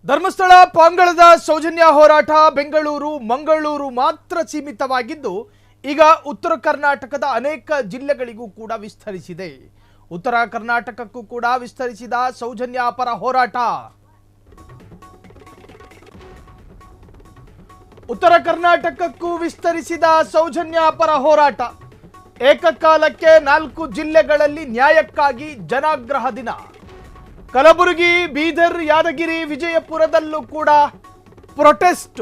ಧರ್ಮಸ್ಥಳ ಪಾಂಗಳದ ಸೌಜನ್ಯ ಹೋರಾಟ ಬೆಂಗಳೂರು ಮಂಗಳೂರು ಮಾತ್ರ ಸೀಮಿತವಾಗಿದ್ದು ಈಗ ಉತ್ತರ ಕರ್ನಾಟಕದ ಅನೇಕ ಜಿಲ್ಲೆಗಳಿಗೂ ಕೂಡ ವಿಸ್ತರಿಸಿದೆ. ಉತ್ತರ ಕರ್ನಾಟಕಕ್ಕೂ ಕೂಡ ವಿಸ್ತರಿಸಿದ ಸೌಜನ್ಯ ಪರ ಹೋರಾಟ. ಉತ್ತರ ಕರ್ನಾಟಕಕ್ಕೂ ವಿಸ್ತರಿಸಿದ ಸೌಜನ್ಯ ಪರ ಹೋರಾಟ. ಏಕಕಾಲಕ್ಕೆ 4 ಜಿಲ್ಲೆಗಳಲ್ಲಿ ನ್ಯಾಯಕ್ಕಾಗಿ ಜನಾಗ್ರಹ ದಿನ. ಕಲಬುರಗಿ, ಬೀದರ್, ಯಾದಗಿರಿ, ವಿಜಯಪುರದಲ್ಲೂ ಕೂಡ ಪ್ರೊಟೆಸ್ಟ್.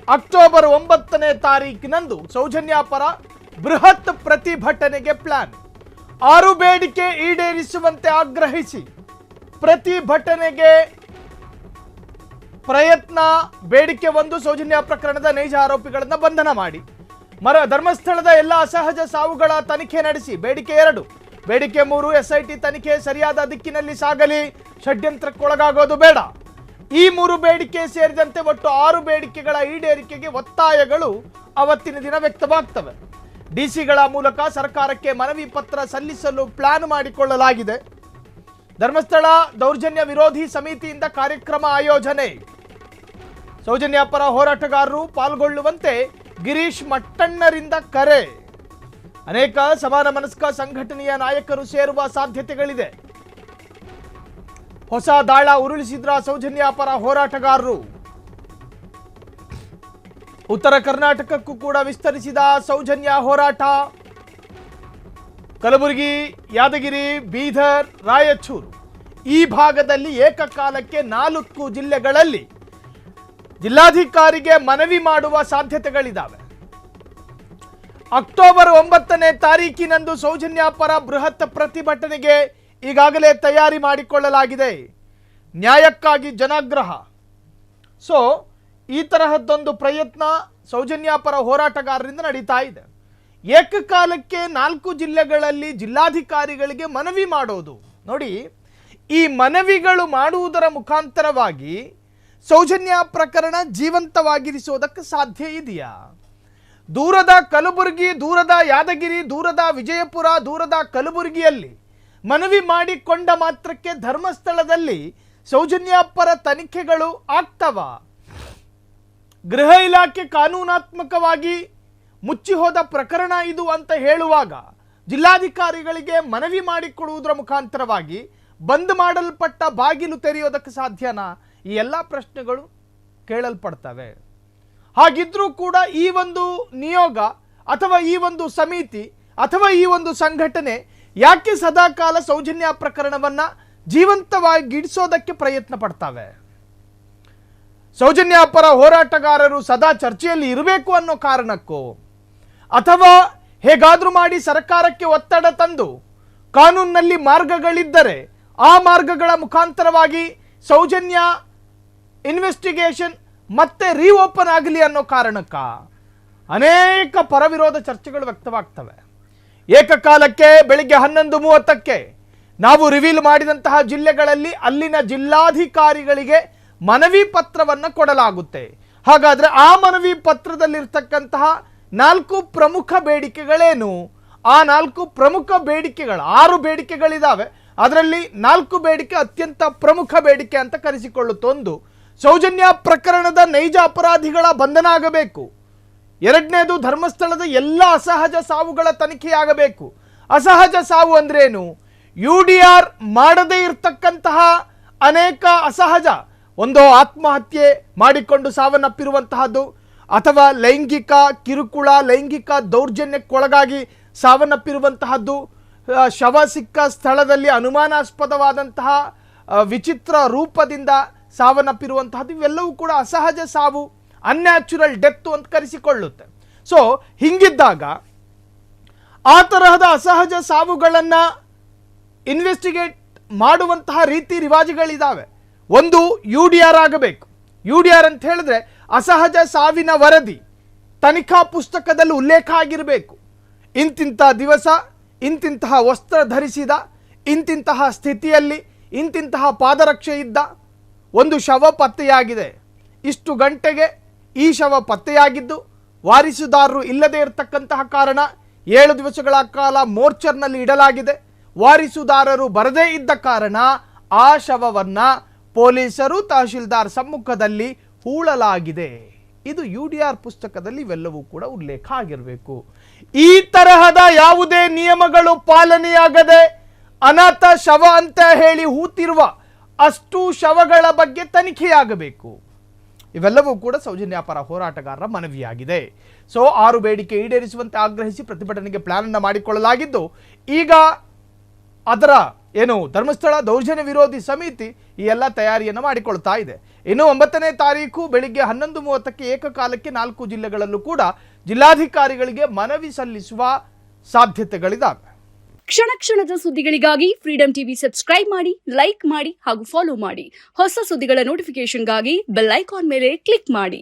ಅಕ್ಟೋಬರ್ 9ನೇ ತಾರೀಕಿನಂದು ಸೌಜನ್ಯ ಪರ ಬೃಹತ್ ಪ್ರತಿಭಟನೆಗೆ ಪ್ಲಾನ್. 6 ಬೇಡಿಕೆ ಈಡೇರಿಸುವಂತೆ ಆಗ್ರಹಿಸಿ ಪ್ರತಿಭಟನೆಗೆ ಪ್ರಯತ್ನ. ಬೇಡಿಕೆ 1, ಸೌಜನ್ಯ ಪ್ರಕರಣದ ನೈಜ ಆರೋಪಿಗಳನ್ನು ಬಂಧನ ಮಾಡಿ. ಧರ್ಮಸ್ಥಳದ ಎಲ್ಲ ಅಸಹಜ ಸಾವುಗಳ ತನಿಖೆ ನಡೆಸಿ. ಬೇಡಿಕೆ 2. ಬೇಡಿಕೆ 3, SIT ತನಿಖೆ ಸರಿಯಾದ ದಿಕ್ಕಿನಲ್ಲಿ ಸಾಗಲಿ, ಷಡ್ಯಂತ್ರಕ್ಕೊಳಗಾಗೋದು ಬೇಡ. ಈ 3 ಬೇಡಿಕೆ ಸೇರಿದಂತೆ ಒಟ್ಟು 6 ಬೇಡಿಕೆಗಳ ಈಡೇರಿಕೆಗೆ ಒತ್ತಾಯಗಳು ಅವತ್ತಿನ ದಿನ ವ್ಯಕ್ತವಾಗ್ತವೆ. ಡಿಸಿಗಳ ಮೂಲಕ ಸರ್ಕಾರಕ್ಕೆ ಮನವಿ ಪತ್ರ ಸಲ್ಲಿಸಲು ಪ್ಲಾನ್ ಮಾಡಿಕೊಳ್ಳಲಾಗಿದೆ. ಧರ್ಮಸ್ಥಳ ದೌರ್ಜನ್ಯ ವಿರೋಧಿ ಸಮಿತಿಯಿಂದ ಕಾರ್ಯಕ್ರಮ ಆಯೋಜನೆ. ಸೌಜನ್ಯ ಪರ ಹೋರಾಟಗಾರರು ಪಾಲ್ಗೊಳ್ಳುವಂತೆ ಗಿರೀಶ್ ಮಟ್ಟಣ್ಣರಿಂದ ಕರೆ. ಅನೇಕ ಸಮಾನ ಮನಸ್ಕ ಸಂಘಟನೆಯ ನಾಯಕರು ಸೇರುವ ಸಾಧ್ಯತೆಗಳಿದೆ. ಹೊಸ ದಾಳ ಉರುಳಿಸಿದ್ರ ಸೌಜನ್ಯ ಪರ ಹೋರಾಟಗಾರರು. ಉತ್ತರ ಕರ್ನಾಟಕಕ್ಕೂ ಕೂಡ ವಿಸ್ತರಿಸಿದ ಸೌಜನ್ಯ ಹೋರಾಟ. ಕಲಬುರಗಿ, ಯಾದಗಿರಿ, ಬೀದರ್, ರಾಯಚೂರು ಈ ಭಾಗದಲ್ಲಿ ಏಕಕಾಲಕ್ಕೆ 4 ಜಿಲ್ಲೆಗಳಲ್ಲಿ ಜಿಲ್ಲಾಧಿಕಾರಿಗೆ ಮನವಿ ಮಾಡುವ ಸಾಧ್ಯತೆಗಳಿದ್ದಾವೆ. ಅಕ್ಟೋಬರ್ 9ನೇ ತಾರೀಕಿನಂದು ಸೌಜನ್ಯ ಪರ ಬೃಹತ್ ಪ್ರತಿಭಟನೆಗೆ ಈಗಾಗಲೇ ತಯಾರಿ ಮಾಡಿಕೊಳ್ಳಲಾಗಿದೆ. ನ್ಯಾಯಕ್ಕಾಗಿ ಜನಾಗ್ರಹ. ಸೊ ಈ ತರಹದ್ದೊಂದು ಪ್ರಯತ್ನ ಸೌಜನ್ಯ ಪರ ಹೋರಾಟಗಾರರಿಂದ ನಡೀತಾ ಇದೆ. ಏಕಕಾಲಕ್ಕೆ 4 ಜಿಲ್ಲೆಗಳಲ್ಲಿ ಜಿಲ್ಲಾಧಿಕಾರಿಗಳಿಗೆ ಮನವಿ ಮಾಡೋದು. ನೋಡಿ, ಈ ಮನವಿಗಳು ಮಾಡುವುದರ ಮುಖಾಂತರವಾಗಿ ಸೌಜನ್ಯ ಪ್ರಕರಣ ಜೀವಂತವಾಗಿರಿಸೋದಕ್ಕೆ ಸಾಧ್ಯ ಇದೆಯಾ? ದೂರದ ಕಲಬುರಗಿ, ದೂರದ ಯಾದಗಿರಿ, ದೂರದ ವಿಜಯಪುರ, ದೂರದ ಕಲಬುರಗಿಯಲ್ಲಿ ಮನವಿ ಮಾಡಿಕೊಂಡ ಮಾತ್ರಕ್ಕೆ ಧರ್ಮಸ್ಥಳದಲ್ಲಿ ಸೌಜನ್ಯ ಪರ ತನಿಖೆಗಳು ಆಗ್ತವ? ಗೃಹ ಇಲಾಖೆ ಕಾನೂನಾತ್ಮಕವಾಗಿ ಮುಚ್ಚಿ ಹೋದ ಪ್ರಕರಣ ಇದು ಅಂತ ಹೇಳುವಾಗ ಜಿಲ್ಲಾಧಿಕಾರಿಗಳಿಗೆ ಮನವಿ ಮಾಡಿಕೊಡುವುದರ ಮುಖಾಂತರವಾಗಿ ಬಂದ್ ಮಾಡಲ್ಪಟ್ಟ ಬಾಗಿಲು ತೆರೆಯೋದಕ್ಕೆ ಸಾಧ್ಯನಾ? ಈ ಎಲ್ಲ ಪ್ರಶ್ನೆಗಳು ಕೇಳಲ್ಪಡ್ತವೆ. ಹಾಗಿದ್ರೂ ಕೂಡ ಈ ಒಂದು ನಿಯೋಗ ಅಥವಾ ಈ ಒಂದು ಸಮಿತಿ ಅಥವಾ ಈ ಒಂದು ಸಂಘಟನೆ ಯಾಕೆ ಸದಾಕಾಲ ಸೌಜನ್ಯ ಪ್ರಕರಣವನ್ನ ಜೀವಂತವಾಗಿಡಿಸೋದಕ್ಕೆ ಪ್ರಯತ್ನ ಪಡ್ತವೆ? ಸೌಜನ್ಯ ಪರ ಹೋರಾಟಗಾರರು ಸದಾ ಚರ್ಚೆಯಲ್ಲಿ ಇರಬೇಕು ಅನ್ನೋ ಕಾರಣಕ್ಕೋ, ಅಥವಾ ಹೇಗಾದ್ರೂ ಮಾಡಿ ಸರ್ಕಾರಕ್ಕೆ ಒತ್ತಡ ತಂದು ಕಾನೂನಿನಲ್ಲಿ ಮಾರ್ಗಗಳಿದ್ದರೆ ಆ ಮಾರ್ಗಗಳ ಮುಖಾಂತರವಾಗಿ ಸೌಜನ್ಯ ಇನ್ವೆಸ್ಟಿಗೇಷನ್ ಮತ್ತೆ ರೀಓಪನ್ ಆಗಲಿ ಅನ್ನೋ ಕಾರಣಕ್ಕ ಅನೇಕ ಪರವಿರೋಧ ಚರ್ಚೆಗಳು ವ್ಯಕ್ತವಾಗ್ತವೆ. ಏಕಕಾಲಕ್ಕೆ ಬೆಳಿಗ್ಗೆ 11:30ಕ್ಕೆ ನಾವು ರಿವೀಲ್ ಮಾಡಿದಂತಹ ಜಿಲ್ಲೆಗಳಲ್ಲಿ ಅಲ್ಲಿನ ಜಿಲ್ಲಾಧಿಕಾರಿಗಳಿಗೆ ಮನವಿ ಪತ್ರವನ್ನು ಕೊಡಲಾಗುತ್ತೆ. ಹಾಗಾದ್ರೆ ಆ ಮನವಿ ಪತ್ರದಲ್ಲಿರ್ತಕ್ಕಂತಹ 4 ಪ್ರಮುಖ ಬೇಡಿಕೆಗಳೇನು? ಆ 4 ಪ್ರಮುಖ ಬೇಡಿಕೆಗಳು, 6 ಬೇಡಿಕೆಗಳಿದಾವೆ. ಅದರಲ್ಲಿ 4 ಬೇಡಿಕೆ ಅತ್ಯಂತ ಪ್ರಮುಖ ಬೇಡಿಕೆ ಅಂತ ಕರೆಸಿಕೊಳ್ಳುತ್ತೆ. 1, ಸೌಜನ್ಯ ಪ್ರಕರಣದ ನೈಜ ಅಪರಾಧಿಗಳ ಬಂಧನ ಆಗಬೇಕು. 2ನೇದು, ಧರ್ಮಸ್ಥಳದ ಎಲ್ಲ ಅಸಹಜ ಸಾವುಗಳ ತನಿಖೆಯಾಗಬೇಕು. ಅಸಹಜ ಸಾವು ಅಂದ್ರೇನು? UDR ಮಾಡದೇ ಇರತಕ್ಕಂತಹ ಅನೇಕ ಅಸಹಜ, ಒಂದು ಆತ್ಮಹತ್ಯೆ ಮಾಡಿಕೊಂಡು ಸಾವನ್ನಪ್ಪಿರುವಂತಹದ್ದು, ಅಥವಾ ಲೈಂಗಿಕ ಕಿರುಕುಳ, ಲೈಂಗಿಕ ದೌರ್ಜನ್ಯಕ್ಕೊಳಗಾಗಿ ಸಾವನ್ನಪ್ಪಿರುವಂತಹದ್ದು, ಶವ ಸಿಕ್ಕ ಸ್ಥಳದಲ್ಲಿ ಅನುಮಾನಾಸ್ಪದವಾದಂತಹ ವಿಚಿತ್ರ ರೂಪದಿಂದ ಸಾವನ್ನಪ್ಪಿರುವಂತಹದ್ದು, ಇವೆಲ್ಲವೂ ಕೂಡ ಅಸಹಜ ಸಾವು, ಅನ್ಯಾಚುರಲ್ ಡೆತ್ ಅಂತ ಕರೆಸಿಕೊಳ್ಳುತ್ತೆ. ಸೊ ಹಿಂಗಿದ್ದಾಗ ಆ ತರಹದ ಅಸಹಜ ಸಾವುಗಳನ್ನು ಇನ್ವೆಸ್ಟಿಗೇಟ್ ಮಾಡುವಂತಹ ರೀತಿ ರಿವಾಜುಗಳಿದ್ದಾವೆ. 1, UDR ಆಗಬೇಕು. UDR ಅಂತ ಹೇಳಿದ್ರೆ ಅಸಹಜ ಸಾವಿನ ವರದಿ ತನಿಖಾ ಪುಸ್ತಕದಲ್ಲಿ ಉಲ್ಲೇಖ ಆಗಿರಬೇಕು. ಇಂತಿಂಥ ದಿವಸ, ಇಂತಿಂತಹ ವಸ್ತ್ರ ಧರಿಸಿದ, ಇಂತಿಂತಹ ಸ್ಥಿತಿಯಲ್ಲಿ, ಇಂತಿಂತಹ ಪಾದರಕ್ಷೆ ಇದ್ದ, ಒಂದು ಶವ ಪತ್ತೆಯಾಗಿದೆ, ಇಷ್ಟು ಗಂಟೆಗೆ ಈ ಶವ ಪತ್ತೆಯಾಗಿದ್ದು ವಾರಿಸುದಾರರು ಇಲ್ಲದೇ ಇರತಕ್ಕಂತಹ ಕಾರಣ 7 ದಿವಸಗಳ ಕಾಲ ಮೋರ್ಚರ್ನಲ್ಲಿ ಇಡಲಾಗಿದೆ. ವಾರಿಸುದಾರರು ಬರದೇ ಇದ್ದ ಕಾರಣ ಆ ಶವವನ್ನು ಪೊಲೀಸರು ತಹಶೀಲ್ದಾರ್ ಸಮ್ಮುಖದಲ್ಲಿ ಹೂಳಲಾಗಿದೆ. ಇದು UDR ಪುಸ್ತಕದಲ್ಲಿ ಇವೆಲ್ಲವೂ ಕೂಡ ಉಲ್ಲೇಖ ಆಗಿರಬೇಕು. ಈ ತರಹದ ಯಾವುದೇ ನಿಯಮಗಳು ಪಾಲನೆಯಾಗದೆ ಅನಾಥ ಶವ ಅಂತ ಹೇಳಿ ಹೂತಿರುವ ಅಷ್ಟು ಶವಗಳ ಬಗ್ಗೆ ತನಿಖೆಯಾಗಬೇಕು. ಇವೆಲ್ಲವೂ ಕೂಡ ಸೌಜನ್ಯ ಪರ ಹೋರಾಟಗಾರರ ಮನವಿಯಾಗಿದೆ. ಸೊ 6 ಬೇಡಿಕೆ ಈಡೇರಿಸುವಂತೆ ಆಗ್ರಹಿಸಿ ಪ್ರತಿಭಟನೆಗೆ ಪ್ಲಾನ್ ಅನ್ನು ಮಾಡಿಕೊಳ್ಳಲಾಗಿದ್ದು, ಈಗ ಅದರ ಧರ್ಮಸ್ಥಳ ದೌರ್ಜನ್ಯ ವಿರೋಧಿ ಸಮಿತಿ ಈ ಎಲ್ಲ ತಯಾರಿಯನ್ನು ಮಾಡಿಕೊಳ್ತಾ ಇದೆ. ಇನ್ನು 9ನೇ ತಾರೀಕು ಬೆಳಿಗ್ಗೆ 11:30ಕ್ಕೆ ಏಕಕಾಲಕ್ಕೆ 4 ಜಿಲ್ಲೆಗಳಲ್ಲೂ ಕೂಡ ಜಿಲ್ಲಾಧಿಕಾರಿಗಳಿಗೆ ಮನವಿ ಸಲ್ಲಿಸುವ ಸಾಧ್ಯತೆಗಳಿದ್ದಾವೆ. ಕ್ಷಣ ಕ್ಷಣದ ಸುದ್ದಿಗಳಿಗಾಗಿ ಫ್ರೀಡಂ ಟಿವಿ ಸಬ್ಸ್ಕ್ರೈಬ್ ಮಾಡಿ, ಲೈಕ್ ಮಾಡಿ ಹಾಗೂ ಫಾಲೋ ಮಾಡಿ. ಹೊಸ ಸುದ್ದಿಗಳ ನೋಟಿಫಿಕೇಶನ್ಗಾಗಿ ಬೆಲ್ ಐಕಾನ್ ಮೇಲೆ ಕ್ಲಿಕ್ ಮಾಡಿ.